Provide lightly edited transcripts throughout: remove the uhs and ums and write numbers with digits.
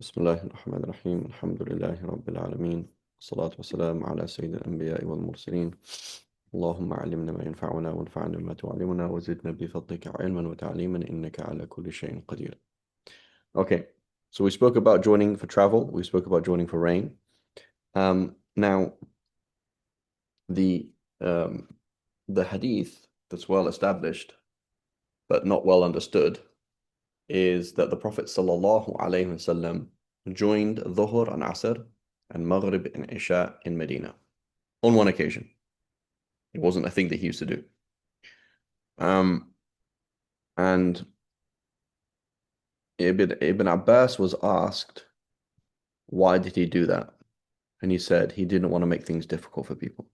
بسم الله الرحمن الرحيم الحمد لله رب العالمين والصلاة والسلام على سيد الأنبياء والمرسلين اللهم علمنا ما ينفعنا وانفعنا بما تعلمنا وزدنا بفضلك علما وتعليما إنك على كل شيء قدير. Okay, so we spoke about joining for travel, we spoke about joining for rain. Now the um, the hadith that's well established but not well understood is that the Prophet ﷺ joined Dhuhr and Asr and Maghrib and Isha in Medina on one occasion. It wasn't a thing that he used to do. And Ibn Abbas was asked, why did he do that? And he said he didn't want to make things difficult for people.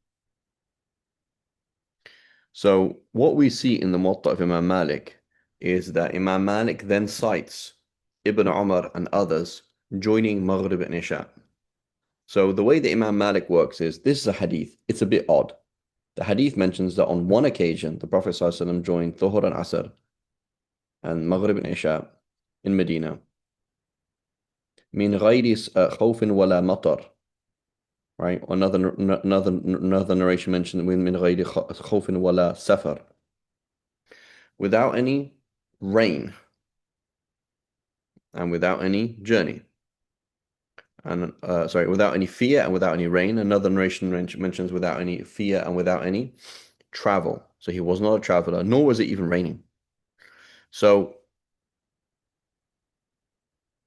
So what we see in the Muwatta of Imam Malik is that Imam Malik then cites Ibn Umar and others joining Maghrib and Isha. So the way that Imam Malik works is, this is a hadith. It's a bit odd. The hadith mentions that on one occasion, the Prophet ﷺ joined Dhuhr and Asr and Maghrib and Isha in Medina. Min ghayri khawfin wala matar. Right? Another narration mentioned min ghayri khawfin wala safar. Without any rain and without any journey. And without any fear and without any rain. Another narration mentions without any fear and without any travel. So he was not a traveler, nor was it even raining. So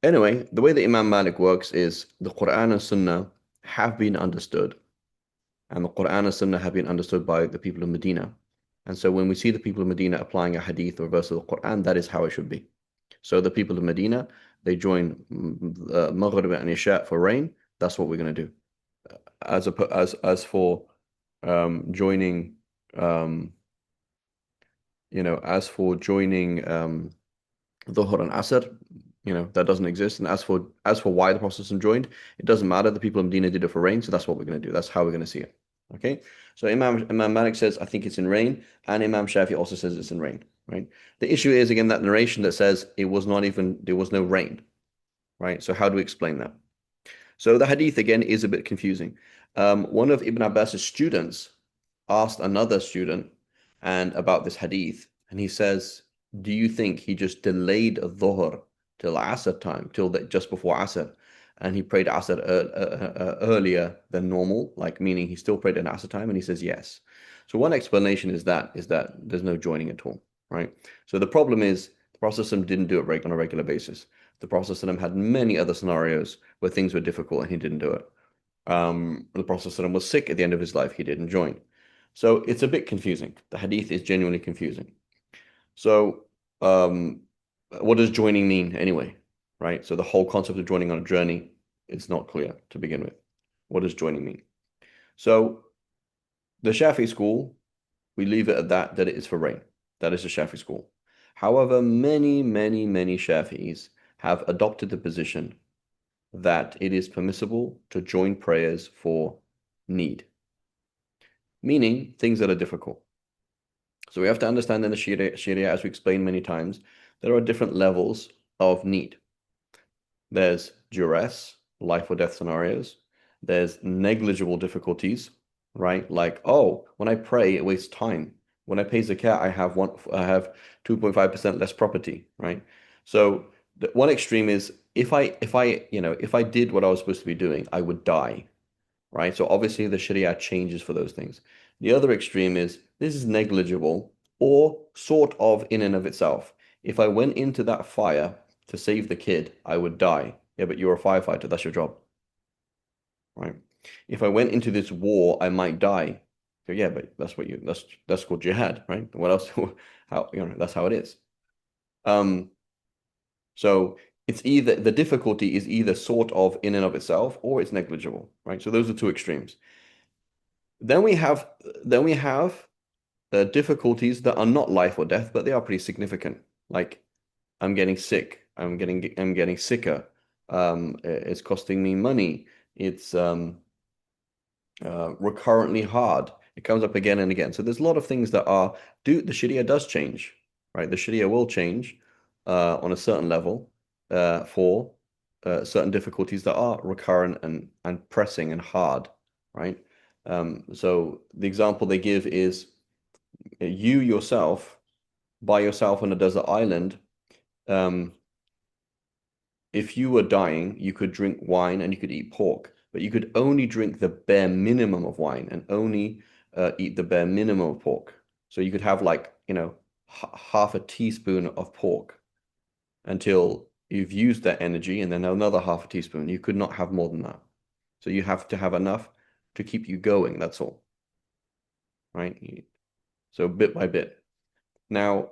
anyway, the way that Imam Malik works is the Quran and Sunnah have been understood. And the Quran and Sunnah have been understood by the people of Medina. And so when we see the people of Medina applying a hadith or verse of the Quran, that is how it should be. So the people of Medina, they join Maghrib and Isha for rain. That's what we're going to do. As for joining, as for joining Dhuhr and Asr, that doesn't exist. And as for why the Prophet joined, it doesn't matter. The people of Medina did it for rain, so that's what we're going to do. That's how we're going to see it. Okay, so Imam Malik says, I think it's in rain, and Imam Shafi also says it's in rain. Right. The issue is, again, that narration that says there was no rain. Right. So how do we explain that? So the hadith again is a bit confusing. One of Ibn Abbas's students asked another student and about this hadith, and he says, do you think he just delayed Dhuhr till Asr time, just before Asr, and he prayed Asr earlier than normal, like meaning he still prayed in Asr time? And he says yes. So one explanation is that there's no joining at all, right? So the problem is the Prophet didn't do it on a regular basis. The Prophet had many other scenarios where things were difficult and he didn't do it. The Prophet was sick at the end of his life, he didn't join. So it's a bit confusing. The hadith is genuinely confusing. So what does joining mean anyway, right? So the whole concept of joining on a journey is not clear to begin with. What does joining mean? So the Shafi school, we leave it at that it is for rain. That is the Shafi school. However, many Shafi'is have adopted the position that it is permissible to join prayers for need, meaning things that are difficult. So we have to understand in the Sharia, as we explained many times, there are different levels of need. There's duress, life or death scenarios. There's negligible difficulties, right? Like, oh, when I pray, it wastes time. When I pay zakat, I have 2.5% less property, right? So the one extreme is if I did what I was supposed to be doing, I would die, right? So obviously the Sharia changes for those things. The other extreme is this is negligible or sort of in and of itself. If I went into that fire to save the kid, I would die. Yeah, but you're a firefighter, that's your job, right? If I went into this war, I might die. So yeah, but that's called jihad, right? What else? How, that's how it is. So it's either the difficulty is either sort of in and of itself or it's negligible, right? So those are two extremes. Then we have difficulties that are not life or death, but they are pretty significant. Like I'm getting sick, I'm getting sicker. It's costing me money. It's recurrently hard. It comes up again and again. So there's a lot of things that the Sharia does change, right? The Sharia will change on a certain level for certain difficulties that are recurrent and pressing and hard, right? So the example they give is you yourself, by yourself on a desert island. Um, if you were dying, you could drink wine and you could eat pork, but you could only drink the bare minimum of wine and only eat the bare minimum of pork. So you could have like, half a teaspoon of pork until you've used that energy and then another half a teaspoon. You could not have more than that. So you have to have enough to keep you going. That's all, right? So bit by bit. Now,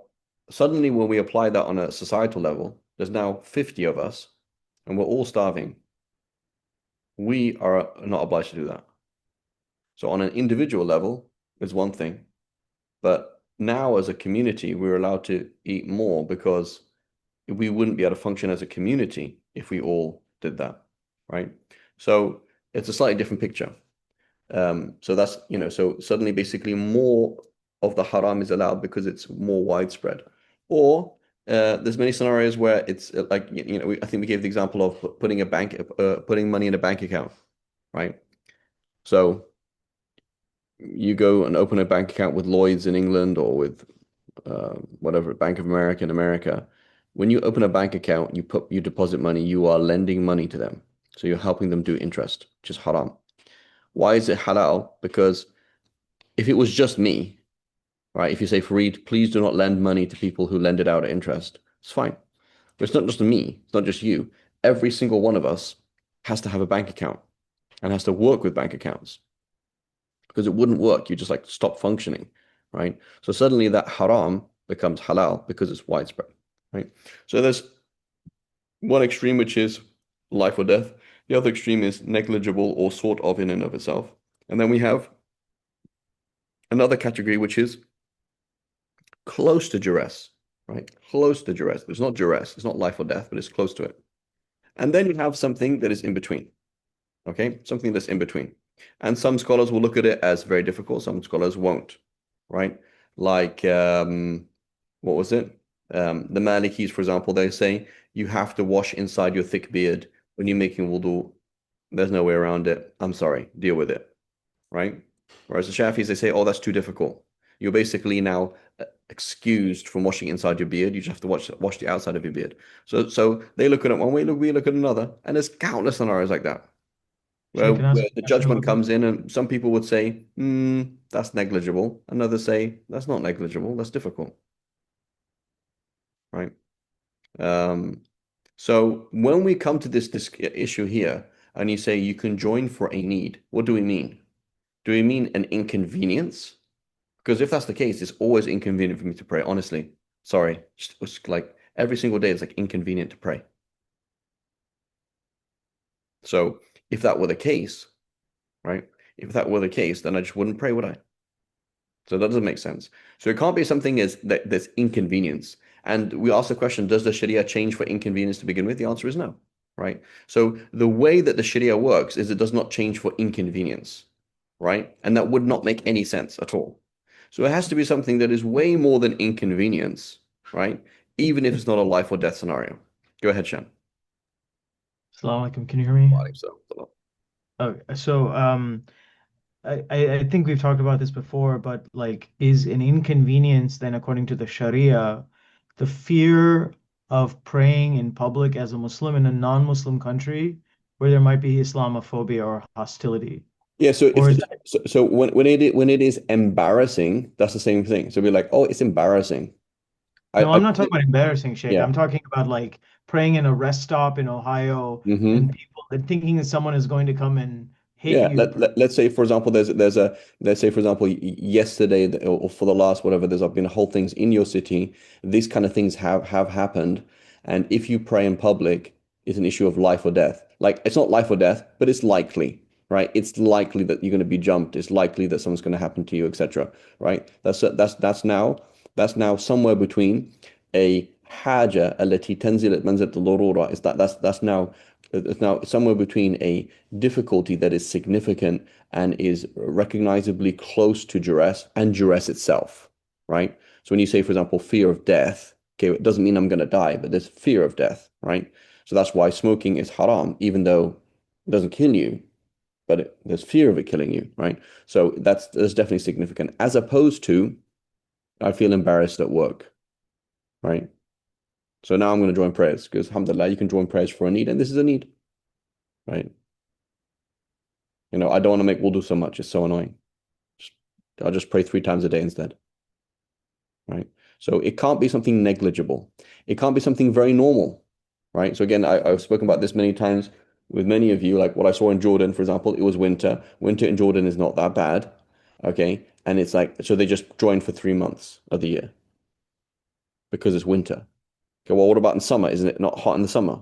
suddenly when we apply that on a societal level, there's now 50 of us and we're all starving. We are not obliged to do that. So on an individual level is one thing, but now as a community, we're allowed to eat more because we wouldn't be able to function as a community if we all did that, right? So it's a slightly different picture. So that's, so suddenly basically more of the haram is allowed because it's more widespread. Or there's many scenarios where it's like, I think we gave the example of putting money in a bank account, right? So you go and open a bank account with Lloyd's in England or with whatever, Bank of America in America. When you open a bank account, you deposit money, you are lending money to them. So you're helping them do interest, which is haram. Why is it halal? Because if it was just me, right? If you say, Fareed, please do not lend money to people who lend it out at interest, it's fine. But it's not just me, it's not just you. Every single one of us has to have a bank account and has to work with bank accounts because it wouldn't work. You just like stop functioning, right? So suddenly that haram becomes halal because it's widespread, right? So there's one extreme, which is life or death. The other extreme is negligible or sort of in and of itself. And then we have another category, which is close to duress, right? Close to duress. It's not duress. It's not life or death, but it's close to it. And then you have something that is in between, okay? Something that's in between. And some scholars will look at it as very difficult. Some scholars won't, right? Like, what was it? The Malikis, for example, they say you have to wash inside your thick beard when you're making wudu. There's no way around it. I'm sorry, deal with it, right? Whereas the Shafis, they say, oh, that's too difficult. You're basically now excused from washing inside your beard. You just have to wash the outside of your beard. So they look at it one way, we look at another, and there's countless scenarios like that where, Shay, can I ask where you the a question judgment about this? comes in, and some people would say, that's negligible. And others say that's not negligible. That's difficult, right? Um, so when we come to this issue here, and you say you can join for a need, what do we mean? Do we mean an inconvenience? Because if that's the case, it's always inconvenient for me to pray. Honestly, sorry, it's like every single day it's like inconvenient to pray. So if that were the case, right? If that were the case, then I just wouldn't pray, would I? So that doesn't make sense. So it can't be something that's inconvenience. And we ask the question, does the Sharia change for inconvenience to begin with? The answer is no, right? So the way that the Sharia works is it does not change for inconvenience, right? And that would not make any sense at all. So it has to be something that is way more than inconvenience, right? Even if it's not a life or death scenario. Go ahead, Shan. Assalamu alaikum. Can you hear me? So, Okay, so I think we've talked about this before, but like, is an inconvenience then, according to the Sharia, the fear of praying in public as a Muslim in a non-Muslim country where there might be Islamophobia or hostility? yeah, so Or if is that, so when it is embarrassing, that's the same thing. So be like, oh, it's embarrassing. no, I I'm not talking about embarrassing, Sheikh. yeah. I'm talking about like praying in a rest stop in Ohio and Hmm. people and thinking that someone is going to come and hit Yeah, you. let's say for example let's say for example yesterday or for the last whatever there's been whole things in your city, these kind of things have happened, and if you pray in public, it's an issue of life or death. Like it's not life or death, but it's likely, right? It's likely that you're going to be jumped. It's likely that something's going to happen to you, etc. Right? That's now somewhere between a haja التي تنزل منزلة الضرورة. Is that's now it's now somewhere between a difficulty that is significant and is recognizably close to duress and duress itself, right? So when you say, for example, fear of death, okay, it doesn't mean I'm going to die, but there's fear of death, right? So that's why smoking is haram, even though it doesn't kill you, but there's fear of it killing you, right? So that's definitely significant. As opposed to, I feel embarrassed at work, right? So now I'm going to join prayers because, alhamdulillah, you can join prayers for a need, and this is a need, right? I don't want to make wudu so much; it's so annoying. Just, I'll just pray 3 times a day instead, right? So it can't be something negligible. It can't be something very normal, right? So again, I've spoken about this many times with many of you. Like what I saw in Jordan, for example, it was winter. Winter in Jordan is not that bad, okay? And it's like, so they just joined for 3 months of the year because it's winter. Okay, well, what about in summer? Isn't it not hot in the summer,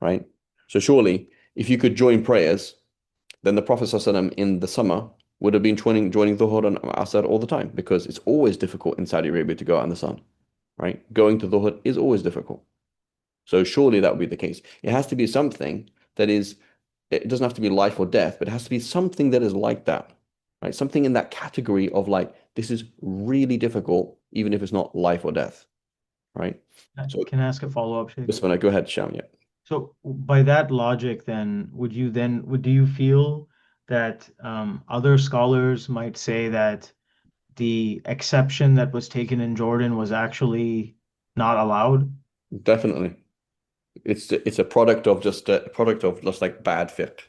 right? So surely, if you could join prayers, then the Prophet ﷺ in the summer would have been joining Dhuhr and Asr all the time because it's always difficult in Saudi Arabia to go out in the sun, right? Going to Dhuhr is always difficult. So surely that would be the case. It has to be something that is, it doesn't have to be life or death, but it has to be something that is like that, right? Something in that category of like, this is really difficult, even if it's not life or death, right? So, Can I ask a follow-up, Sheikh? Bismillah, go ahead, Sham, yeah. So by that logic, then, do you feel that other scholars might say that the exception that was taken in Jordan was actually not allowed? Definitely. It's a product of just like bad fiqh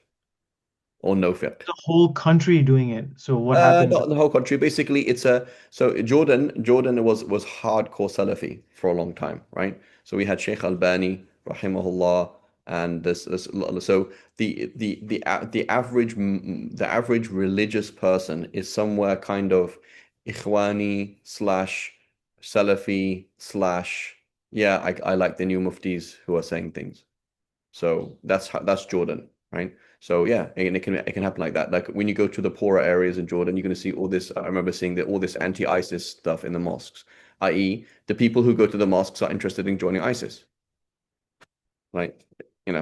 or no fiqh. The whole country doing it. So what happens? Not in the whole country. Basically, it's a so Jordan was hardcore Salafi for a long time, right? So we had Sheikh Albani, rahimahullah, and this so the average religious person is somewhere kind of Ikhwani slash Salafi slash yeah, I like the new muftis who are saying things. So that's Jordan, right? So yeah, and it can happen like that. Like when you go to the poorer areas in Jordan, you're going to see all this. I remember seeing all this anti-ISIS stuff in the mosques, i.e., the people who go to the mosques are interested in joining ISIS, right?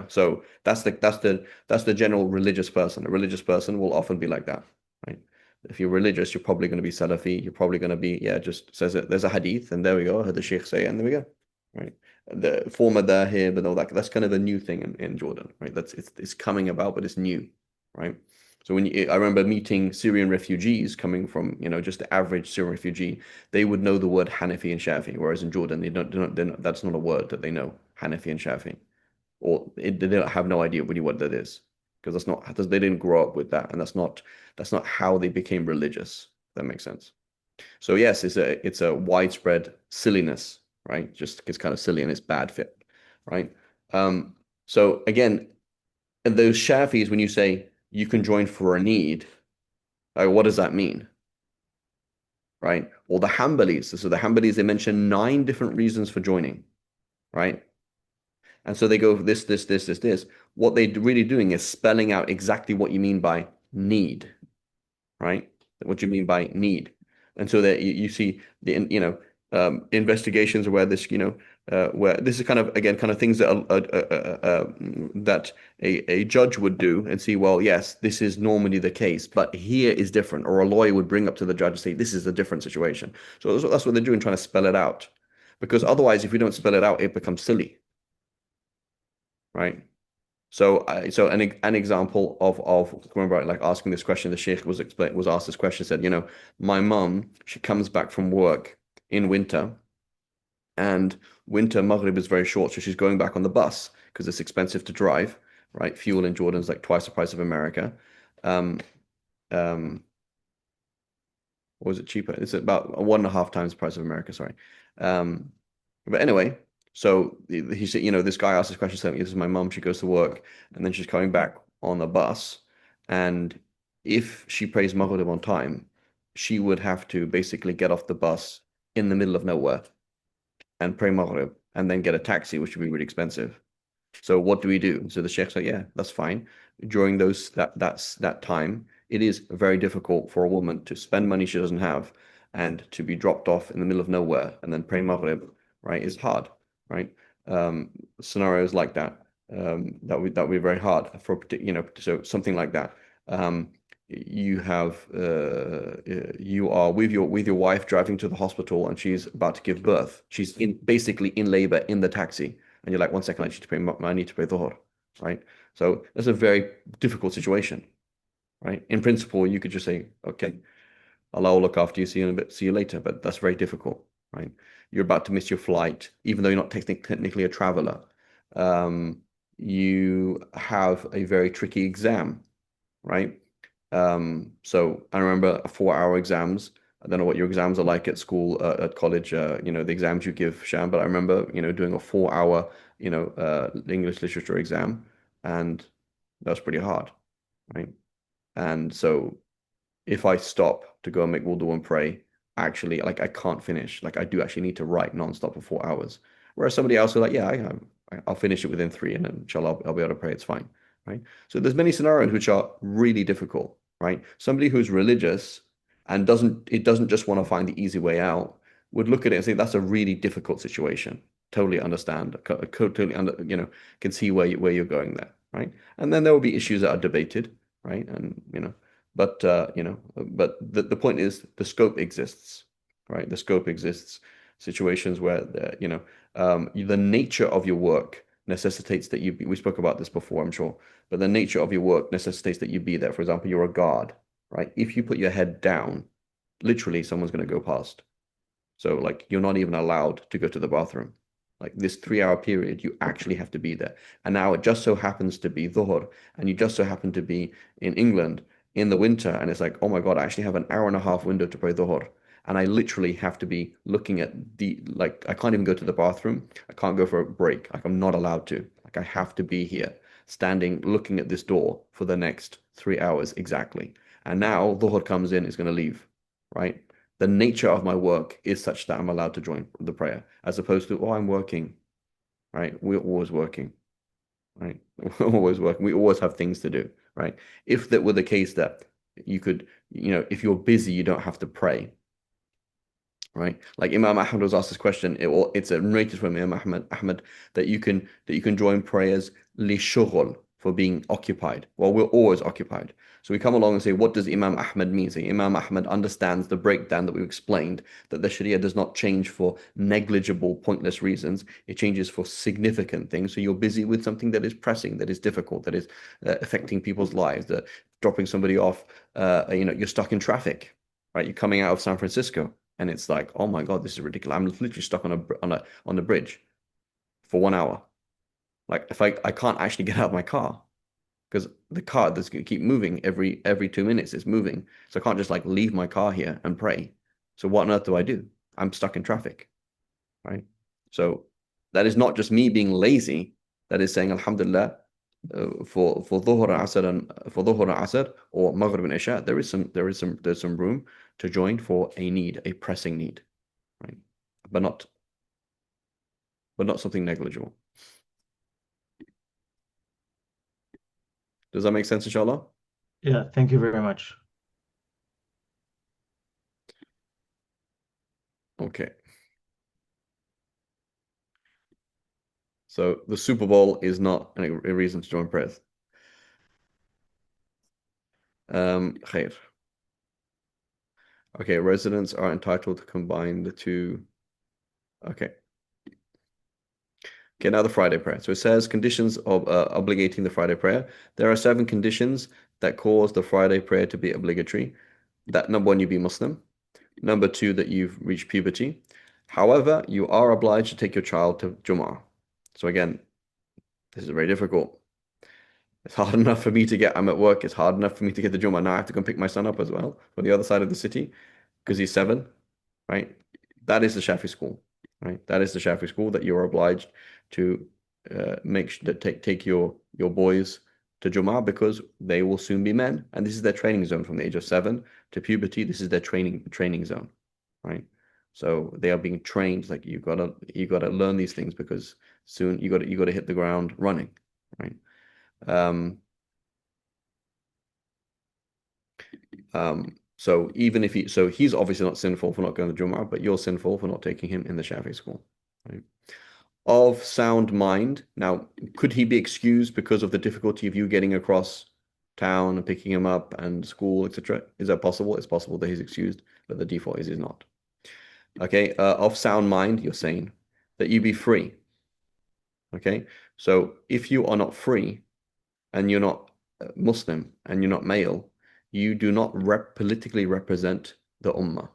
So that's the general religious person. A religious person will often be like that, right? If you're religious, you're probably going to be Salafi. You're probably going to be, yeah, just says it. There's a hadith, and there we go. I heard the Sheikh say it, and there we go, right? The former there, here, but all that. That's kind of a new thing in Jordan, right? It's coming about, but it's new, right? So I remember meeting Syrian refugees coming from, just the average Syrian refugee, they would know the word Hanafi and Shafi, whereas in Jordan, that's not a word that they know, Hanafi and Shafi they don't have no idea really what that is because they didn't grow up with that, and that's not how they became religious. That makes sense. So yes, it's a widespread silliness, right? Just it's kind of silly and it's bad fit, right? So again, and those Shafis, when you say you can join for a need, what does that mean, right? Well, the Hanbalis, they mention 9 different reasons for joining, right? And so they go this, this, this, this, this. What they're really doing is spelling out exactly what you mean by need, right? What you mean by need. And so that you see investigations where where this is kind of again kind of things that a judge would do and see, well, yes, this is normally the case, but here is different, or a lawyer would bring up to the judge and say, this is a different situation. So that's what they're doing, trying to spell it out, because otherwise, if we don't spell it out, it becomes silly, right? So an example of remember like asking this question, the sheikh was asked this question, said, my mum, she comes back from work in winter, and winter Maghrib is very short, so she's going back on the bus because it's expensive to drive, right? Fuel in Jordan is like twice the price of America. Um, um, or was it cheaper? It's about 1.5 times the price of America, sorry. Um, but anyway, so he said, this guy asked this question, saying, this is my mum, she goes to work, and then she's coming back on the bus. And if she prays Maghrib on time, she would have to basically get off the bus in the middle of nowhere and pray Maghrib and then get a taxi, which would be really expensive. So what do we do? So the Sheikh's like, yeah, that's fine. During that time, it is very difficult for a woman to spend money she doesn't have and to be dropped off in the middle of nowhere and then pray Maghrib, right, is hard, right? Um, Scenarios like that, that would be very hard for so something like that. You are with your wife driving to the hospital and she's about to give birth. She's basically in labor in the taxi, and you're like, 1 second, I need to pray dhuhr, right? So that's a very difficult situation, right? In principle, you could just say, okay, Allah will look after you, see you in a bit, see you later, but that's very difficult, right? You're about to miss your flight, even though you're not technically a traveler. Um, you have a very tricky exam, right? So I remember 4 hour exams. I don't know what your exams are like at school, at college, the exams you give, Sham, but I remember, doing a 4 hour, English literature exam, and that was pretty hard, right? And so if I stop to go and make wudu and pray, actually, like I can't finish. Like I do actually need to write nonstop for 4 hours. Whereas somebody else is like, yeah, I'll finish it within three, and then inshallah I'll be able to pray. It's fine, right? So there's many scenarios which are really difficult, right? Somebody who's religious and doesn't just want to find the easy way out would look at it and say that's a really difficult situation. Totally understand, totally can see where you're going there, right? And then there will be issues that are debated, right? And but the point is the scope exists, right? The scope exists. Situations where the nature of your work necessitates that we spoke about this before, I'm sure, but the nature of your work necessitates that you be there. For example, you're a guard, right? If you put your head down, literally someone's going to go past. So like you're not even allowed to go to the bathroom. Like this 3 hour period, you actually have to be there. And now it just so happens to be dhuhr, and you just so happen to be in England in the winter, and it's like, oh my God, I actually have an hour and a half window to pray dhuhr. And I literally have to be looking at like I can't even go to the bathroom. I can't go for a break. Like I'm not allowed to. Like I have to be here, standing looking at this door for the next 3 hours exactly. And now dhuhr comes in, it's going to leave, right? The nature of my work is such that I'm allowed to join the prayer, as opposed to, oh, I'm working, right? We're always working, right? We're always working. We always have things to do, right? If that were the case that you could, if you're busy, you don't have to pray, right? Like Imam Ahmad was asked this question. It's a narrated from Imam Ahmad that you can join prayers li shughul for being occupied. Well, we're always occupied. So we come along and say, what does Imam Ahmad mean? So Imam Ahmad understands the breakdown that we've explained, that the Sharia does not change for negligible, pointless reasons. It changes for significant things. So you're busy with something that is pressing, that is difficult, that is affecting people's lives, that dropping somebody off, you're stuck in traffic, right? You're coming out of San Francisco and it's like, oh my God, this is ridiculous. I'm literally stuck on the bridge for 1 hour. Like if I can't actually get out of my car because the car that's going to keep moving every 2 minutes. It's moving, so I can't just like leave my car here and pray. So what on earth do I do? I'm stuck in traffic, right? So that is not just me being lazy. That is saying Alhamdulillah for Dhuhr and Asr and for Dhuhr and Asr or Maghrib and Isha. There's some room to join for a need, a pressing need, right? But not something negligible. Does that make sense, inshallah? Yeah, thank you very much. Okay. So the Super Bowl is not a reason to join prayers. Khair. Okay, residents are entitled to combine the two. Okay. Okay, now the Friday prayer. So it says conditions of obligating the Friday prayer. There are 7 conditions that cause the Friday prayer to be obligatory. That number one, you be Muslim. Number two, that you've reached puberty. However, you are obliged to take your child to Jumu'ah. So again, this is very difficult. It's hard enough for me to get, I'm at work, it's hard enough for me to get the Jumu'ah. Now I have to go and pick my son up as well from the other side of the city because he's 7, right? That is the Shafi school, right? That is the Shafi school that you're obliged to take your boys to Jumu'ah because they will soon be men, and this is their training zone from the age of 7 to puberty. This is their training zone, right? So they are being trained. Like you gotta learn these things because soon you gotta hit the ground running, right? Um, so even if he's obviously not sinful for not going to Jumu'ah, but you're sinful for not taking him in the Shafi school, right? Of sound mind. Now, could he be excused because of the difficulty of you getting across town and picking him up and school, etc.? Is that possible? It's possible that he's excused, but the default is he's not. Okay, of sound mind, you're saying that you be free. Okay, so if you are not free and you're not Muslim and you're not male, you do not politically represent the Ummah.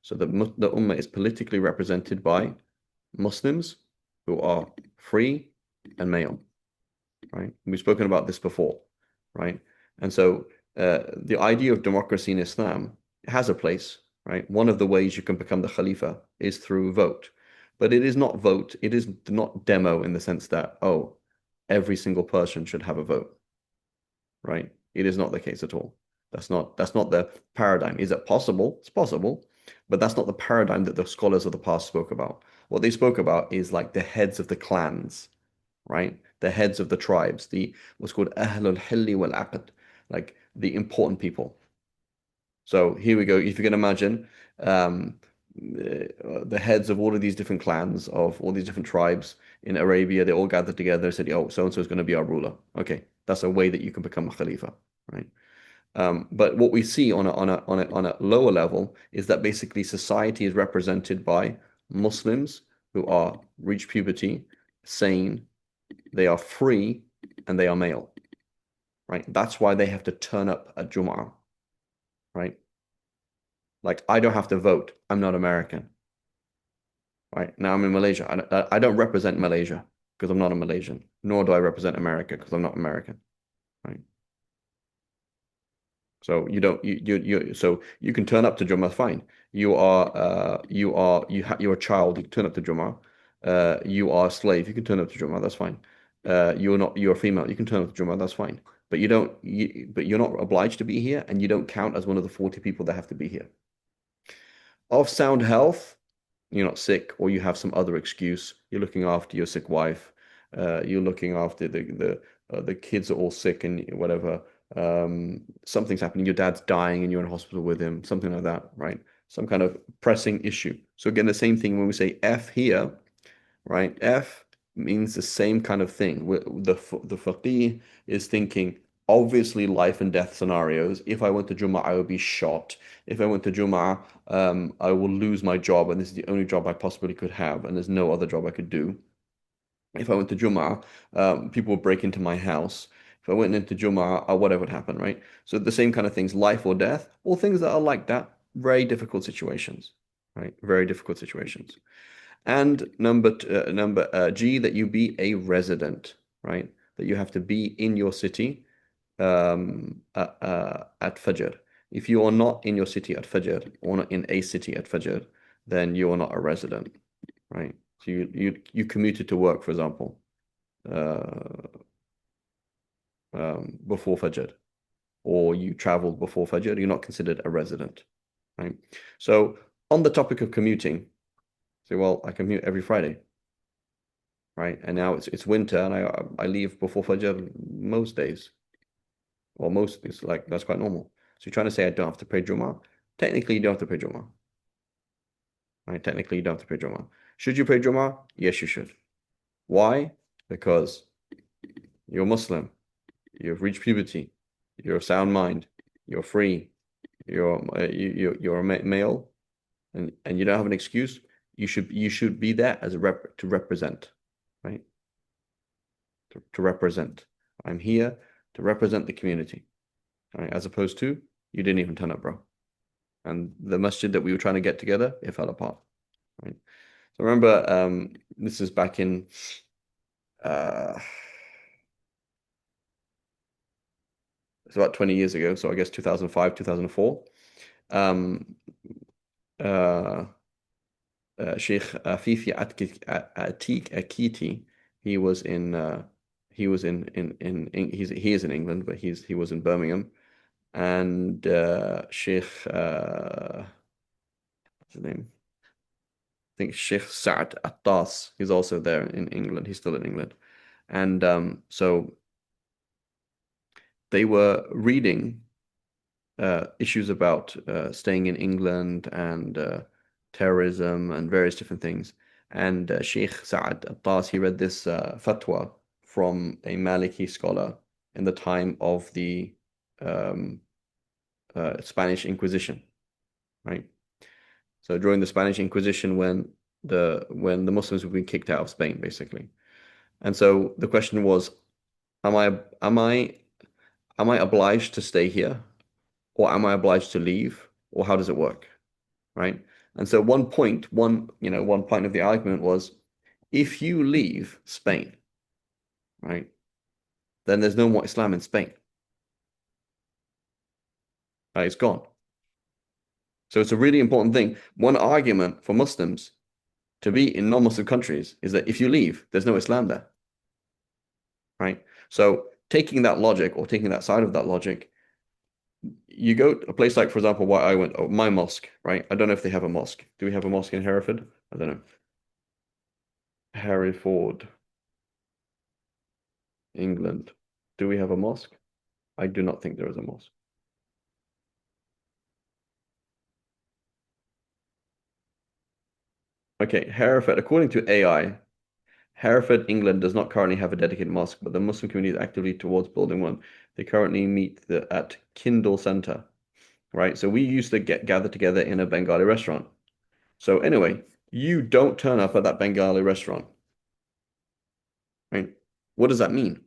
So the Ummah is politically represented by Muslims who are free and male, right? We've spoken about this before, right? And so the idea of democracy in Islam has a place, right? One of the ways you can become the Khalifa is through vote. But it is not vote, it is not demo in the sense that, oh, every single person should have a vote, right? It is not the case at all. That's not the paradigm. Is it possible? It's possible, but that's not the paradigm that the scholars of the past spoke about. What they spoke about is like the heads of the clans, right? The heads of the tribes, the what's called Ahlul Hilli wal Aqd, like the important people. So here we go. If you can imagine the heads of all of these different clans, of all these different tribes in Arabia, they all gathered together and said, oh, so and so is going to be our ruler. Okay, that's a way that you can become a Khalifa, right? But what we see on a lower level is that basically society is represented by Muslims who are reached puberty, sane, they are free, and they are male, right? That's why they have to turn up at Jum'ah, right? Like I don't have to vote. I'm not American, right? Now I'm in Malaysia. I don't represent Malaysia because I'm not a Malaysian, nor do I represent America because I'm not American, right? So you don't so you can turn up to Jummah, fine. You're a child, you can turn up to Jummah. You are a slave, you can turn up to Jummah, that's fine. You're a female, you can turn up to Jummah, that's fine. But you're not obliged to be here, and you don't count as one of the 40 people that have to be here. Of sound health, you're not sick, or you have some other excuse. You're looking after your sick wife. You're looking after the kids are all sick and whatever. Something's happening. Your dad's dying and you're in hospital with him. Something like that, right? Some kind of pressing issue. So again, the same thing when we say F here, right? F means the same kind of thing. The faqih is thinking, obviously, life and death scenarios. If I went to Jum'ah, I would be shot. If I went to Jum'ah, I will lose my job, and this is the only job I possibly could have, and there's no other job I could do. If I went to Jum'ah, people would break into my house. If I went into Jum'ah, whatever would happen, right? So the same kind of things, life or death, all things that are like that, very difficult situations, right? Very difficult situations. And number G, that you be a resident, right? That you have to be in your city at Fajr. If you are not in your city at Fajr, or not in a city at Fajr, then you are not a resident, right? So you commuted to work, for example, uh, before Fajr, or you traveled before Fajr, you're not considered a resident, right? So on the topic of commuting, say, well, I commute every Friday, right? And now it's winter, and I leave before Fajr most days, or most it's like that's quite normal. So you're trying to say I don't have to pay Jummah? Technically, you don't have to pay Jummah, right? Technically, you don't have to pay Jummah. Should you pay Jummah? Yes, you should. Why? Because you're Muslim, you've reached puberty, you're of sound mind, you're free, you're a male, and you don't have an excuse. You should be there as a rep to represent, right? To represent. I'm here to represent the community, right? As opposed to you didn't even turn up, bro. And the masjid that we were trying to get together, it fell apart, right? So remember, this is back in uh, it's about 20 years ago, so I guess 2005, 2004. Um, uh, Sheikh Afifi Atik Akiti, he was in he is in England, but he was in Birmingham, and Sheikh what's his name? I think Sheikh Sa'ad Attas, he's also there in England. He's still in England, and so they were reading issues about staying in England and terrorism and various different things. And Sheikh Sa'ad Attas, he read this fatwa from a Maliki scholar in the time of the um, Spanish Inquisition, right? So during the Spanish Inquisition, when the Muslims were being kicked out of Spain, basically. And so the question was, am I am I am I obliged to stay here, or am I obliged to leave, or how does it work? Right? And so one point of the argument was, if you leave Spain, right, then there's no more Islam in Spain. Right? It's gone. So it's a really important thing. One argument for Muslims to be in non-Muslim countries is that if you leave, there's no Islam there. Right? So taking that logic or taking that side of that logic, you go to a place like, for example, where I went, oh, my mosque, right? I don't know if they have a mosque. Do we have a mosque in Hereford? I don't know. Hereford, England. Do we have a mosque? I do not think there is a mosque. Okay, Hereford, according to AI, Hereford, England does not currently have a dedicated mosque, but the Muslim community is actively towards building one. They currently meet at Kindle Center, right? So we used to gather together in a Bengali restaurant. So anyway, you don't turn up at that Bengali restaurant, right? What does that mean,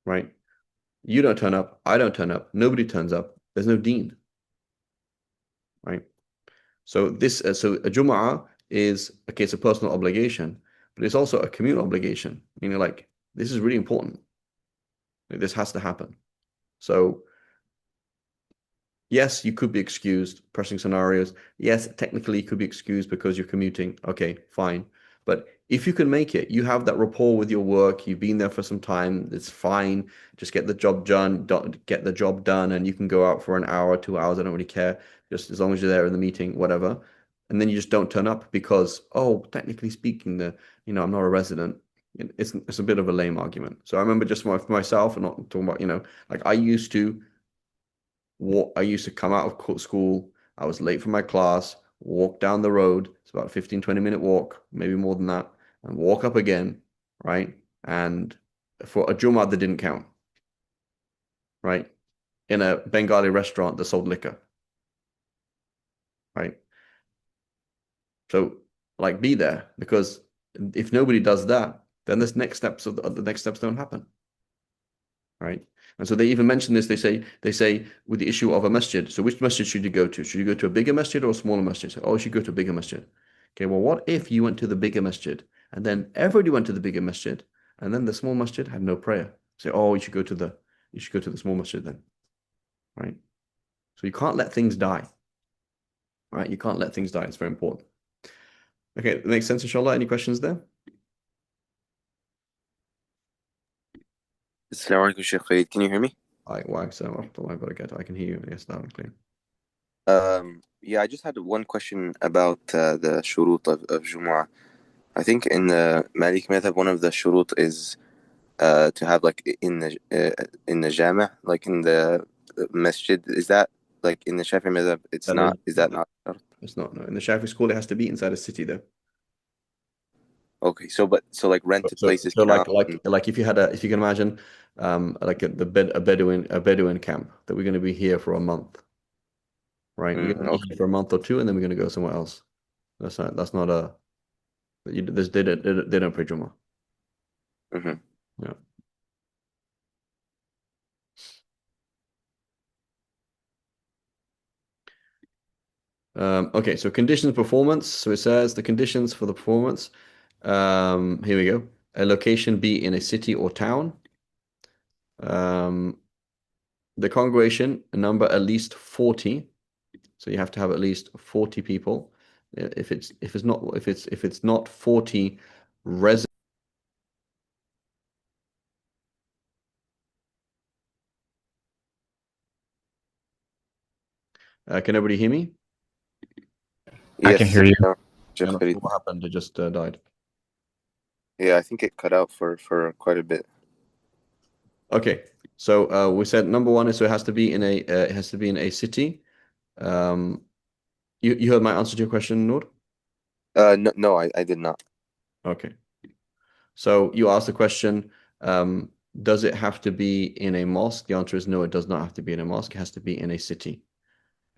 right? You don't turn up, I don't turn up, nobody turns up. There's no deen, right? So a Jum'ah is a case of personal obligation, but it's also a communal obligation. Meaning, like, this is really important. Like, this has to happen. So yes, you could be excused, pressing scenarios. Yes, technically you could be excused because you're commuting. Okay, fine. But if you can make it, you have that rapport with your work, you've been there for some time, it's fine. Just get the job done, get the job done, and you can go out for an hour, 2 hours, I don't really care. Just as long as you're there in the meeting, whatever. And then you just don't turn up because, oh, technically speaking, I'm not a resident. It's a bit of a lame argument. So I remember just for myself, and not talking about, like I used to come out of school. I was late for my class, walk down the road. It's about a 15, 20-minute walk, maybe more than that, and walk up again, right? And for a Jummah that didn't count, right? In a Bengali restaurant that sold liquor, right? So like be there, because if nobody does that, then the next steps don't happen, right? And so they even mention this. They say with the issue of a masjid. So which masjid should you go to? Should you go to a bigger masjid or a smaller masjid? So, oh, you should go to a bigger masjid. Okay, well, what if you went to the bigger masjid and then everybody went to the bigger masjid and then the small masjid had no prayer? Say, oh, you should go to the small masjid then, right? So you can't let things die, right? You can't let things die. It's very important. Okay, that makes sense, inshallah. Any questions there? Assalamu alaikum, Sheikh Khalid. Can you hear me? I can hear you. Yes, loud and clear. Yeah, I just had one question about the shurut of Jumu'ah. I think in the Malik method, one of the shurut is to have like in the jami', like in the masjid. Is that like in the Shafi'i method? It's That is, not. Is that not shart? it's not, no. In the Shafi school, it has to be inside a city though. Okay, so like rented So, places so count. like if you can imagine, like a Bedouin camp that we're going to be here for a month, right? We're going to be Okay. here for a month or two, and then we're going to go somewhere else. That's not a they don't pray Jummah. Hmm. Yeah. Okay, so conditions of performance. So it says the conditions for the performance. Here we go. A location be in a city or town. Um, the congregation, a number at least 40. So you have to have at least 40 people. If it's not 40 residents, can everybody hear me? I can Yes, hear you. Sheikh I'm not Khalid. sure what happened. It just died. Yeah, I think it cut out for quite a bit. Okay, so we said number one is so it has to be in a city. Um, you heard my answer to your question, Noor? No, no, I did not. Okay. So you asked the question, does it have to be in a mosque? The answer is no, it does not have to be in a mosque. It has to be in a city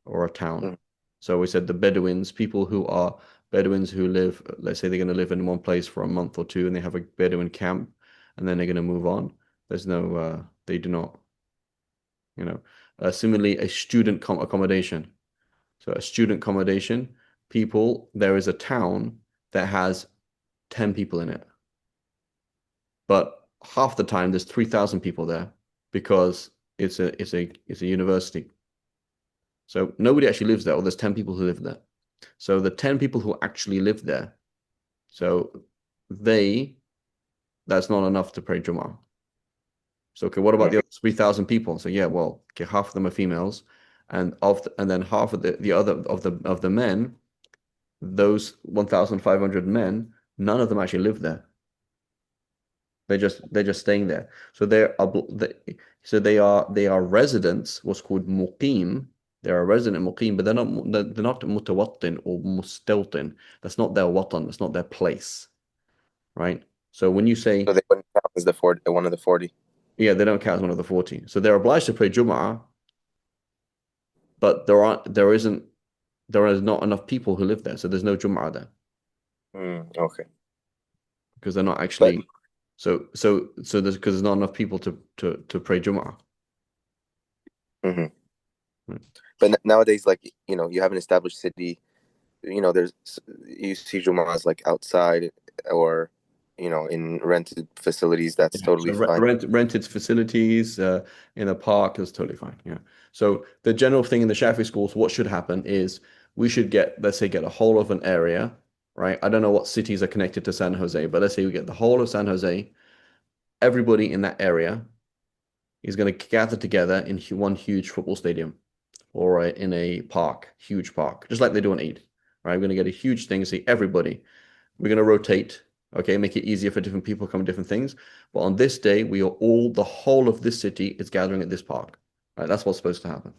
or a town. Mm. So we said the Bedouins, people who are Bedouins who live, let's say they're going to live in one place for a month or two and they have a Bedouin camp and then they're going to move on. There's no, they do not, you know. Similarly, a student accommodation. So a student accommodation, there is a town that has 10 people in it. But half the time there's 3,000 people there because it's a university. So nobody actually lives there, or there's 10 people who live there. So the 10 people who actually live there, so that's not enough to pray Jumu'ah. So okay, what about the other 3,000 people? So yeah, well, okay, half of them are females, and then half of the other of the men, those 1,500 men, none of them actually live there. They're just staying there. So they are residents, what's called muqim. They're a resident muqim, but they're not mutawattin or mustaltin. That's not their watan. That's not their place, right? So when you say, So they wouldn't count as one of the 40. yeah, they don't count as one of the 40. So they're obliged to pray Jum'ah, but there is not enough people who live there, so there's no Jum'ah there Okay. because they're not actually. Because there's not enough people to pray Jum'ah. Mm-hmm. Right. But nowadays, like, you have an established city, you see Jumu'ahs like outside or, in rented facilities. That's totally So fine. rented facilities in a park is totally fine. Yeah. So the general thing in the Shafi schools, what should happen is we should let's say, get a whole of an area, right? I don't know what cities are connected to San Jose, but let's say we get the whole of San Jose. Everybody in that area is going to gather together in one huge football stadium or in a park, huge park, just like they do on Eid, right? We're going to get a huge thing, see everybody. We're going to rotate, okay, make it easier for different people come different things. But on this day, the whole of this city is gathering at this park, right? That's what's supposed to happen.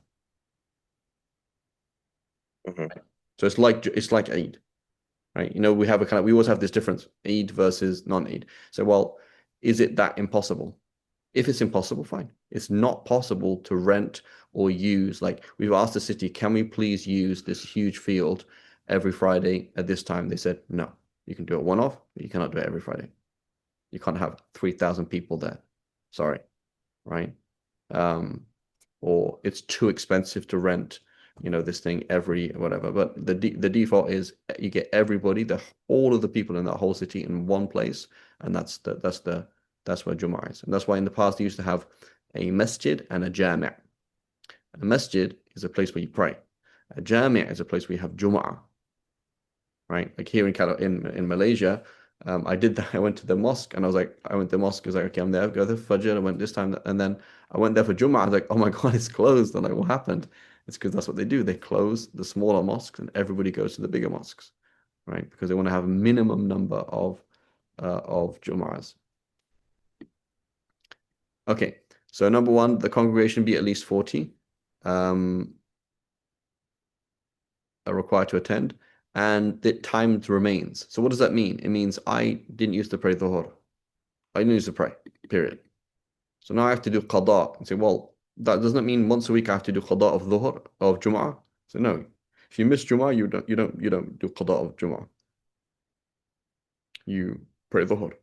Mm-hmm. So it's like Eid, right? We always have this difference, Eid versus non-Eid. So, well, is it that impossible? If it's impossible, fine. It's not possible to rent or use. Like we've asked the city, can we please use this huge field every Friday at this time? They said, no, you can do it one-off, but you cannot do it every Friday. You can't have 3,000 people there. Sorry, right? Or it's too expensive to rent, this thing every whatever. But the default is you get everybody, all of the people in that whole city in one place, and that's where Jumu'ah is. And that's why in the past they used to have a masjid and a jami'. A masjid is a place where you pray. A jami' is a place where you have Jumu'ah. Right? Like here in Malaysia, I did that. I went to the mosque and I went to the mosque. I was like, okay, I'm there. Go to Fajr. I went this time. And then I went there for Jumu'ah. I was like, oh my God, it's closed. And like, what happened? It's because that's what they do. They close the smaller mosques and everybody goes to the bigger mosques, right? Because they want to have a minimum number of Jumu'ahs. Okay, so number one, the congregation be at least 40 are required to attend, and the time remains. So what does that mean? It means I didn't used to pray Dhuhr. I didn't used to pray, period. So now I have to do qada and say, well, that doesn't mean once a week I have to do qada of Dhuhr, of Jum'ah. So no, if you miss Jum'ah, you don't do qada of Jum'ah. You pray Dhuhr.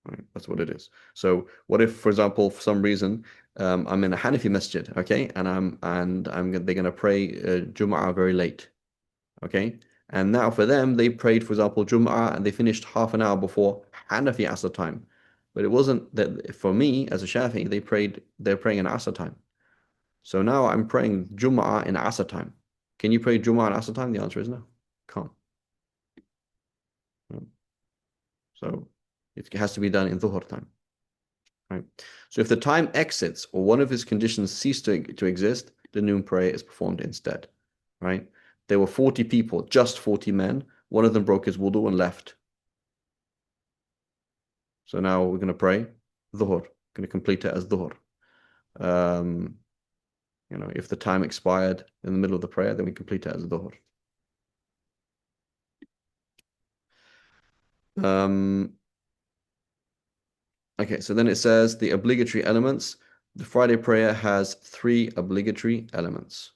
Right? That's what it is. So what if, for example, for some reason, I'm in a Hanafi masjid, okay, and they're going to pray Jum'ah very late, okay, and now for them they prayed, for example, Jum'ah and they finished half an hour before Hanafi Asr time, but it wasn't that for me as a Shafi. They're praying in Asr time, so now I'm praying Jum'ah in Asr time. Can you pray Jum'ah in Asr time? The answer is no, can't. So it has to be done in Dhuhr time. Right. So if the time exits or one of his conditions cease to exist, the noon prayer is performed instead. Right. There were 40 people, just 40 men. One of them broke his wudu and left. So now we're going to pray Dhuhr. Going to complete it as Dhuhr. If the time expired in the middle of the prayer, then we complete it as Dhuhr. Okay, so then it says the obligatory elements. The Friday prayer has 3 obligatory elements.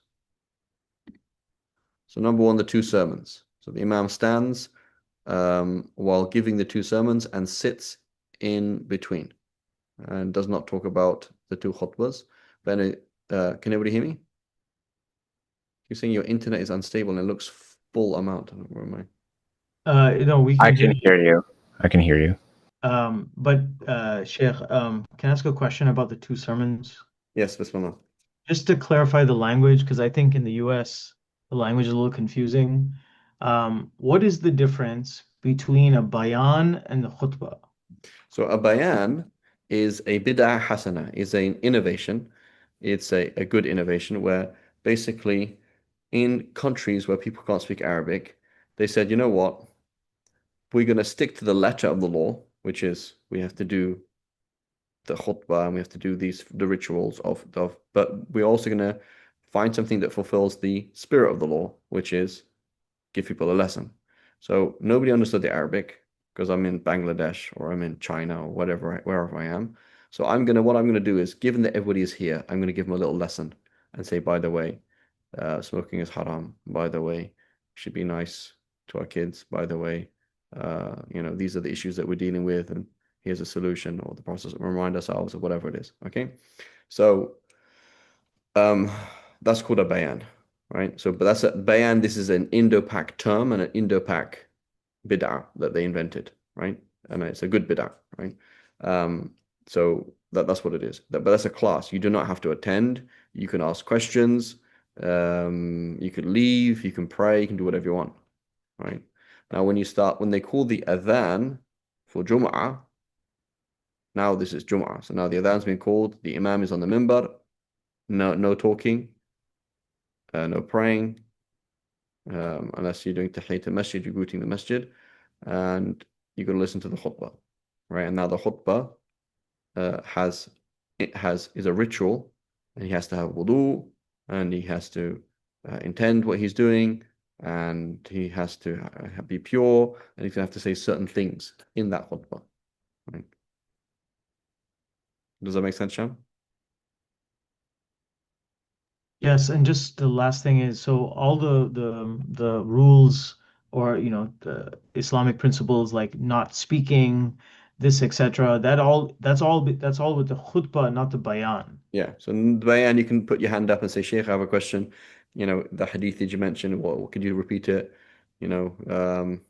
So number one, the 2 sermons. So the Imam stands while giving the two sermons and sits in between and does not talk about the two khutbahs. But can everybody hear me? You're saying your internet is unstable and it looks full amount. Where am I? No, we I can hear can you. hear you. I can hear you. But Sheikh, can I ask a question about the two sermons? Yes, Bismillah. Just to clarify the language, because I think in the US the language is a little confusing. What is the difference between a bayan and the khutbah? So a bayan is a bid'ah hasana, is an innovation. It's a good innovation where basically in countries where people can't speak Arabic, they said, you know what? We're going to stick to the letter of the law, which is we have to do the khutbah and we have to do the rituals but we're also going to find something that fulfills the spirit of the law, which is give people a lesson. So nobody understood the Arabic because I'm in Bangladesh or I'm in China or whatever, wherever I am. So what I'm gonna do is, given that everybody is here, I'm gonna give them a little lesson and say, by the way, smoking is haram. By the way, we should be nice to our kids. By the way, these are the issues that we're dealing with, and here's a solution, or the process remind ourselves, or whatever it is. Okay, so um, that's called a bayan, right? So, but that's a bayan. This is an Indo-Pak term and an Indo-Pak bid'ah that they invented, right? And it's a good bid'ah, right? So that's what it is. But that's a class. You do not have to attend. You can ask questions. You can leave. You can pray. You can do whatever you want, right? Now, when they call the adhan for Jum'ah, now this is Jum'ah. So now the adhan's been called. The imam is on the minbar. No talking. No praying, unless you're doing tahiyyat al-masjid, you're greeting the masjid, and you're going to listen to the khutbah, right? And now the khutbah is a ritual, and he has to have wudu, and he has to intend what he's doing, and he has to be pure, and he's going to have to say certain things in that khutbah, right? Does that make sense, Sham? Yes, and just the last thing is, so all the rules or the Islamic principles like not speaking, this etc. That's all with the khutbah, not the bayan. Yeah. So in the bayan, you can put your hand up and say, Sheikh, I have a question. The hadith that you mentioned, could you repeat it? You know, um,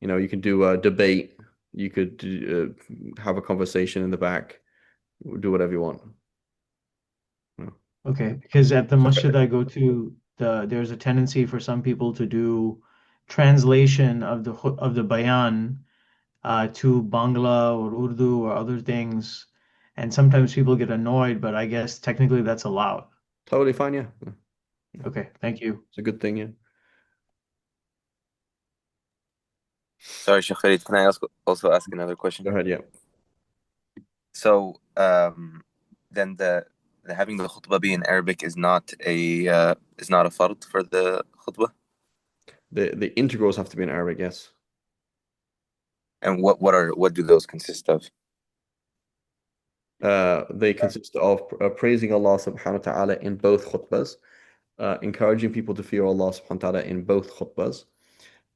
you can do a debate. You could have a conversation in the back. Do whatever you want. You know. Okay, because at the So, masjid I go to, there's a tendency for some people to do translation of the bayan to Bangla or Urdu or other things, and sometimes people get annoyed, but I guess technically that's allowed. totally fine. Yeah. Yeah. Okay, thank you. It's a good thing. Yeah. Sorry, Sheikh Khalid, can I also ask another question? Go ahead. Yeah. So, then the having the khutbah be in Arabic is not a fard for the khutbah? The integrals have to be in Arabic. Yes. And what do those consist of? They consist of praising Allah subhanahu wa ta'ala in both khutbahs, encouraging people to fear Allah subhanahu wa ta'ala in both khutbahs,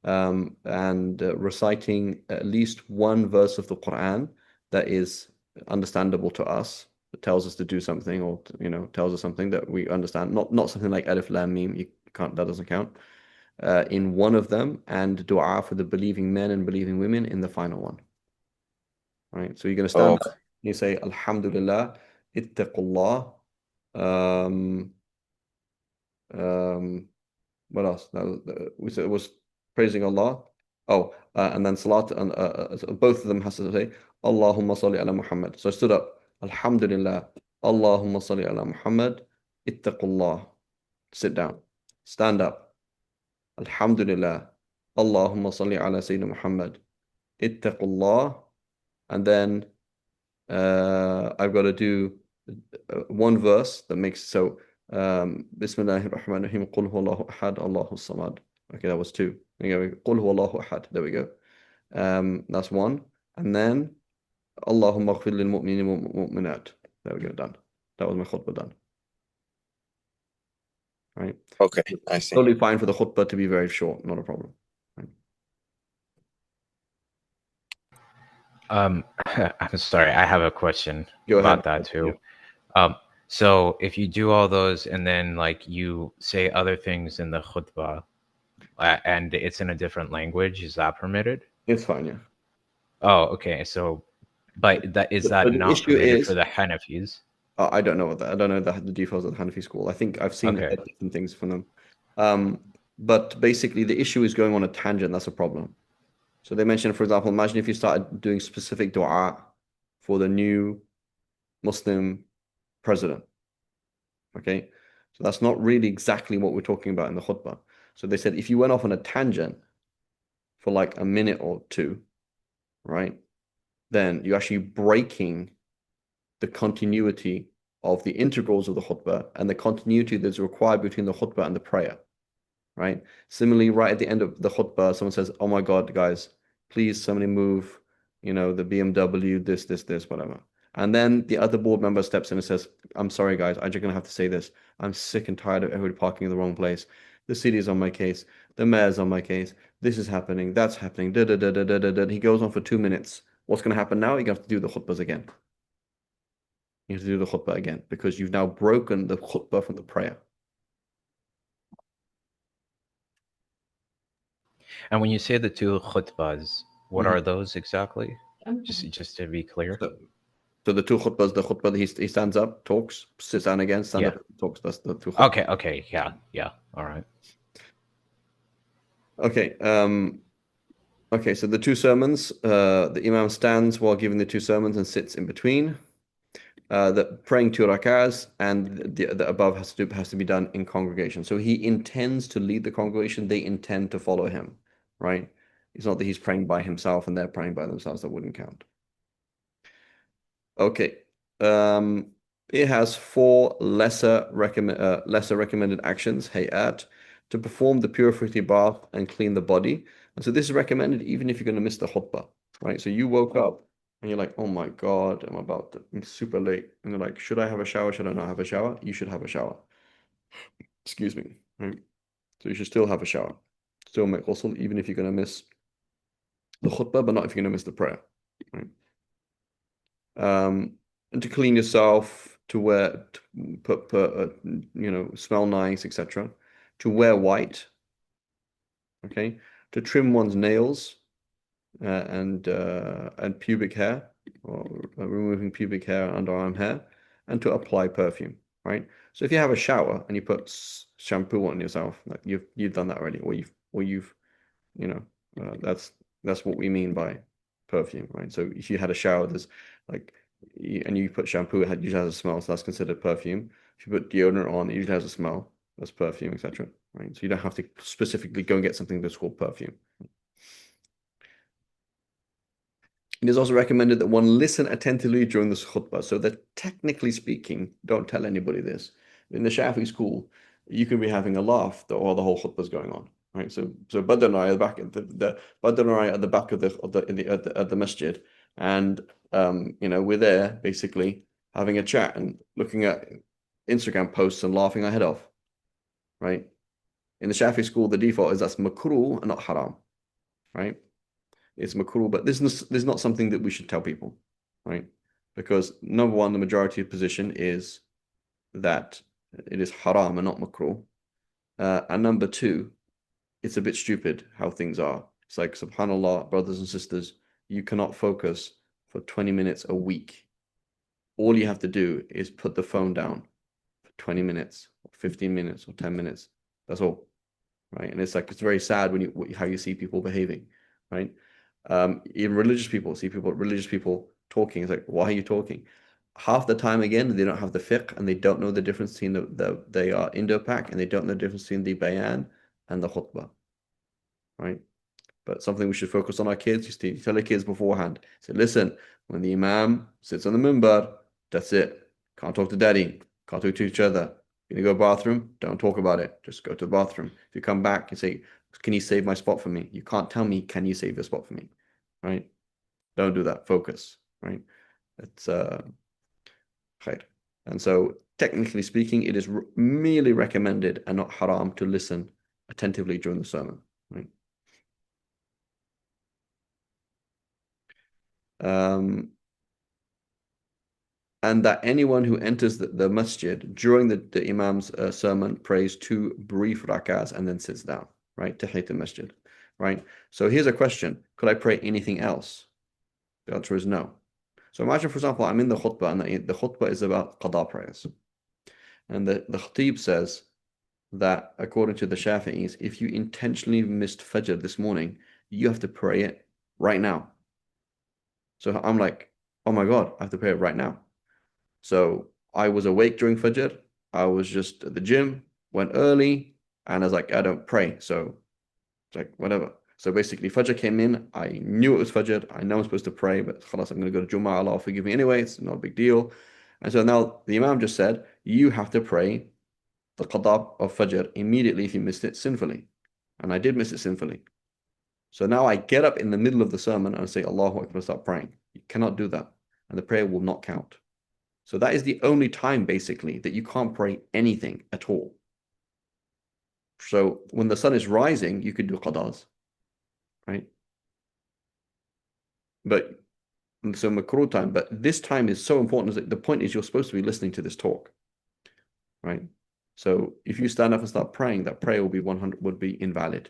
and reciting at least one verse of the Quran that is understandable to us, that tells us to do something, or tells us something that we understand. Not something like Alif Lam Mim. You can't. That doesn't count. In one of them, and du'a for the believing men and believing women in the final one. Right. So you're going to Oh, stand up. You say Alhamdulillah, ittaqullah. Um, um, what else? No, we said it was praising Allah. Oh, and then salat, and both of them has to say Allahumma salli ala Muhammad. So I stood up. Alhamdulillah. Allahumma salli ala Muhammad. Ittaqullah. Sit down. Stand up. Alhamdulillah. Allahumma salli ala Sayyidina Muhammad. Ittaqullah. And then I've got to do one verse that makes Bismillahir Rahmanir Rahim. Qul huwallahu ahad, Allahu samad. Okay, that was two. There we go. Qul huwallahu ahad. There we go. That's one. And then Allahumma ighfir lil mu'minin wal mu'minat. There we go. Done. That was my khutbah done. Right. okay, I see. Totally fine for the khutbah to be very short. Not a problem. I'm sorry, I have a question Go ahead. about that Yeah. too. So if you do all those and then like you say other things in the khutbah, and it's in a different language, is that permitted? It's fine, yeah. Oh, okay. So, but that is But that the not issue permitted for is, the Hanafis? I don't know what that. I don't know the details of the Hanafi school. I think I've seen Okay. different things from them. But basically, the issue is going on a tangent. That's a problem. So they mentioned, for example, imagine if you started doing specific dua for the new Muslim president. Okay, so that's not really exactly what we're talking about in the khutbah. So they said if you went off on a tangent for like a minute or two, right, then you're actually breaking the continuity of the integrals of the khutbah and the continuity that's required between the khutbah and the prayer, right? Similarly, right at the end of the khutbah, someone says, "Oh my God, guys, please somebody move, the BMW, this, whatever." And then the other board member steps in and says, "I'm sorry, guys, I'm just gonna have to say this. I'm sick and tired of everybody parking in the wrong place. The city is on my case. The mayor's on my case. This is happening. That's happening. Da da da da da da da." He goes on for 2 minutes. What's going to happen now? You're going to have to do the khutbahs again. You have to do the khutbah again because you've now broken the khutbah from the prayer. And when you say the two khutbahs, what Mhm. are those exactly? Just to be clear. So the two khutbahs, the khutbah, he stands up, talks, sits down again, stands Yeah. up, talks. That's the two khutbahs. Okay. Yeah. All right. Okay. Okay. So the two sermons, the imam stands while giving the two sermons and sits in between. The praying two rak'ahs and the above has to be done in congregation. So he intends to lead the congregation. They intend to follow him, right? It's not that he's praying by himself and they're praying by themselves. That wouldn't count. Okay. Um, it has four lesser recommended actions, hayat, to perform the purifying bath and clean the body. And so this is recommended even if you're going to miss the khutbah, right? So you woke up and you're like, oh my God, I'm super late. And you're like, should I have a shower? Should I not have a shower? You should have a shower. Excuse me. Right? So you should still have a shower. Still make ghusl, even if you're going to miss the khutbah, but not if you're going to miss the prayer, right? And to clean yourself, to wear, to smell nice, etc. To wear white, okay. To trim one's nails and pubic hair, or removing pubic hair and underarm hair, and to apply perfume, right? So if you have a shower and you put shampoo on yourself, like you've done that already, or you've you know, that's what we mean by perfume, right? So if you had a shower, there's like, and you put shampoo, it usually has a smell, so that's considered perfume. If you put deodorant on, it usually has a smell, that's perfume, etc. Right? So you don't have to specifically go and get something that's called perfume. It is also recommended that one listen attentively during this khutbah, so that technically speaking, don't tell anybody this. In the Shafi school, you can be having a laugh while the whole khutbah is going on, right? So Badr and I are back at the Badr and I are at the back of the masjid, and we're there basically having a chat and looking at Instagram posts and laughing our head off, right? In the Shafi school, the default is that's makruh and not haram, right? It's makruh, but this is not something that we should tell people, right? Because number one, the majority position is that it is haram and not makruh. And number two, it's a bit stupid how things are. It's like, subhanAllah, brothers and sisters, you cannot focus for 20 minutes a week. All you have to do is put the phone down for 20 minutes, or 15 minutes, or 10 minutes. That's all, right? And it's like, it's very sad when how you see people behaving, right? Even religious people talking. It's like, why are you talking? Half the time, again, they don't have the fiqh and they don't know the difference between they are Indo-Pak and they don't know the difference between the bayan and the khutbah, right? But something we should focus on our kids. You tell the kids beforehand. Say, listen, when the imam sits on the minbar, that's it. Can't talk to daddy. Can't talk to each other. You gonna go to the bathroom? Don't talk about it. Just go to the bathroom. If you come back, you say, can you save my spot for me? You can't tell me, can you save your spot for me? Right? Don't do that. Focus. Right? It's khair. And so, technically speaking, it is merely recommended and not haram to listen attentively during the sermon. Right? Um, and that anyone who enters the masjid during the Imam's sermon prays two brief rak'ahs and then sits down, right? Tahiyyat al-masjid, right? So here's a question. Could I pray anything else? The answer is no. So imagine, for example, I'm in the khutbah and the khutbah is about qada prayers. And the khatib says that according to the Shafi'is, if you intentionally missed Fajr this morning, you have to pray it right now. So I'm like, oh my God, I have to pray it right now. So I was awake during Fajr. I was just at the gym, went early, and I was like, I don't pray. So it's like, whatever. So basically, Fajr came in. I knew it was Fajr. I know I'm supposed to pray, but khalas, I'm going to go to Jummah. Allah will forgive me anyway. It's not a big deal. And so now the Imam just said, you have to pray the qada of Fajr immediately if you missed it sinfully. And I did miss it sinfully. So now I get up in the middle of the sermon and say, Allahu Akbar, start praying. You cannot do that. And the prayer will not count. So that is the only time, basically, that you can't pray anything at all. So when the sun is rising, you could do qadars, right? But so makruh time, but this time is so important. The point is you're supposed to be listening to this talk, right? So if you stand up and start praying, that prayer will be 100 would be invalid,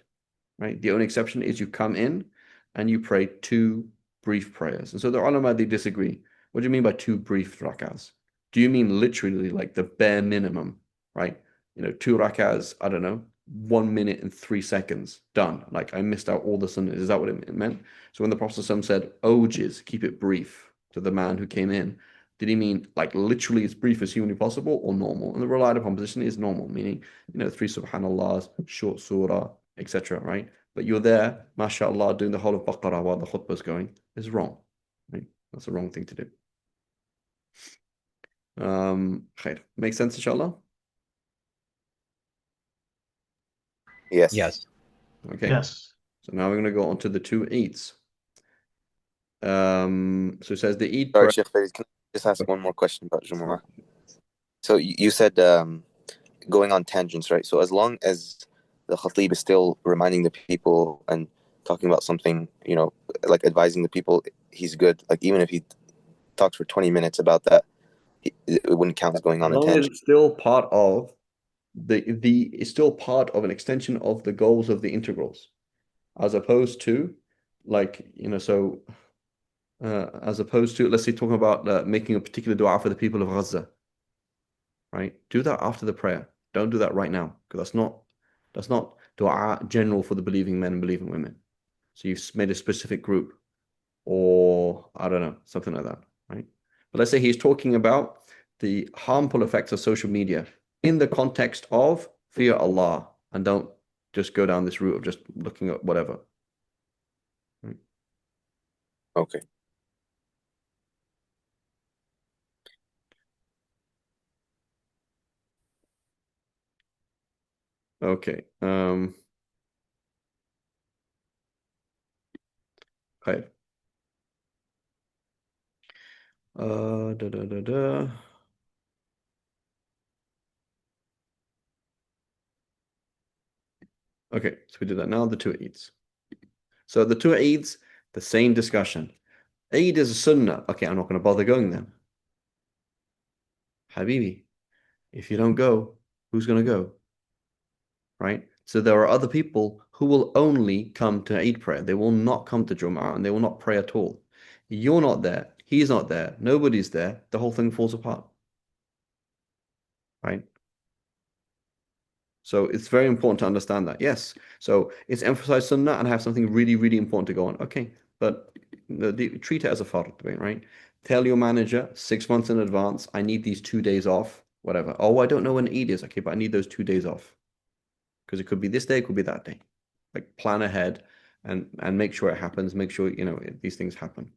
right? The only exception is you come in and you pray two brief prayers. And so the ulama, they disagree. What do you mean by two brief rak'ahs? Do you mean literally like the bare minimum, right? You know, two rak'ahs, I don't know, 1 minute and 3 seconds, done. Like I missed out all the sunnahs. Is that what it meant? So when the Prophet said, ojiz, keep it brief to the man who came in, did he mean like literally as brief as humanly possible or normal? And the relied upon position is normal, meaning, you know, three subhanallahs, short surah, etc., right? But you're there, mashallah, doing the whole of Baqarah while the khutbah is going is wrong, right? That's a wrong thing to do. Khair. Makes sense, inshallah? Yes. Yes. Okay. Yes. So now we're going to go on to the two Eids. So it says the Eid Sorry, prayer. Sheikh Farid, can I just ask one more question about Jumu'ah? So you said going on tangents, right? So as long as the khatib is still reminding the people and talking about something, you know, like advising the people, he's good. Like even if he talks for 20 minutes about that, it wouldn't count as going As on a long as tangent. it's still part of it's still part of an extension of the goals of the integrals, as opposed to like, you know, so as opposed to, let's say, talking about making a particular dua for the people of Gaza, right? Do that after the prayer. Don't do that right now, because that's not dua general for the believing men and believing women. So you've made a specific group, or I don't know, something like that, right? But let's say he's talking about the harmful effects of social media in the context of fear Allah, and don't just go down this route of just looking at whatever. Right? Okay. Okay. Okay. Da, da, da, da. Okay, so we did that. Now the two Eids. So the two Eids, the same discussion. Eid is a sunnah. Okay, I'm not going to bother going then. Habibi, if you don't go, who's going to go? Right? So there are other people who will only come to Eid prayer. They will not come to Jum'ah and they will not pray at all. You're not there. He's not there. Nobody's there. The whole thing falls apart. Right? So it's very important to understand that. Yes. So it's emphasized sunnah and have something really, really important to go on. Okay. But treat it as a fard, right? Tell your manager 6 months in advance, I need these 2 days off, whatever. Oh, I don't know when Eid is. Okay, but I need those 2 days off. Because it could be this day, it could be that day. Like plan ahead and make sure it happens. Make sure, you know, these things happen.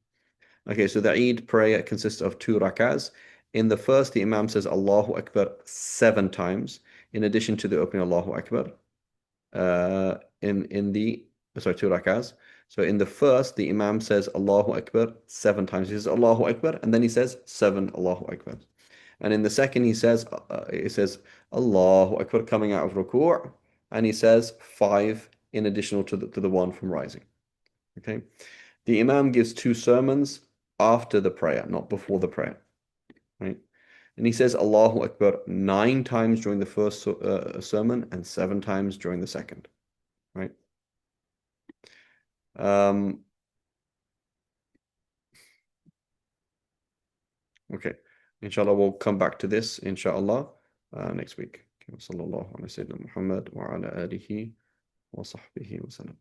Okay, so the Eid prayer consists of two rak'ahs. In the first, the Imam says Allahu Akbar 7 times, in addition to the opening Allahu Akbar. In the sorry, two rak'ahs. So in the first, the Imam says Allahu Akbar 7 times. He says Allahu Akbar, and then he says seven Allahu Akbar. And in the second, he says Allahu Akbar coming out of ruku', and he says five in additional to the one from rising. Okay. The Imam gives two sermons after the prayer, not before the prayer, right? And he says Allahu Akbar 9 times during the first sermon and 7 times during the second, right? Okay, inshallah, we'll come back to this, inshallah, next week. Okay, sallallahu ala sayyidina Muhammad wa ala alihi wa sahbihi wa sallam.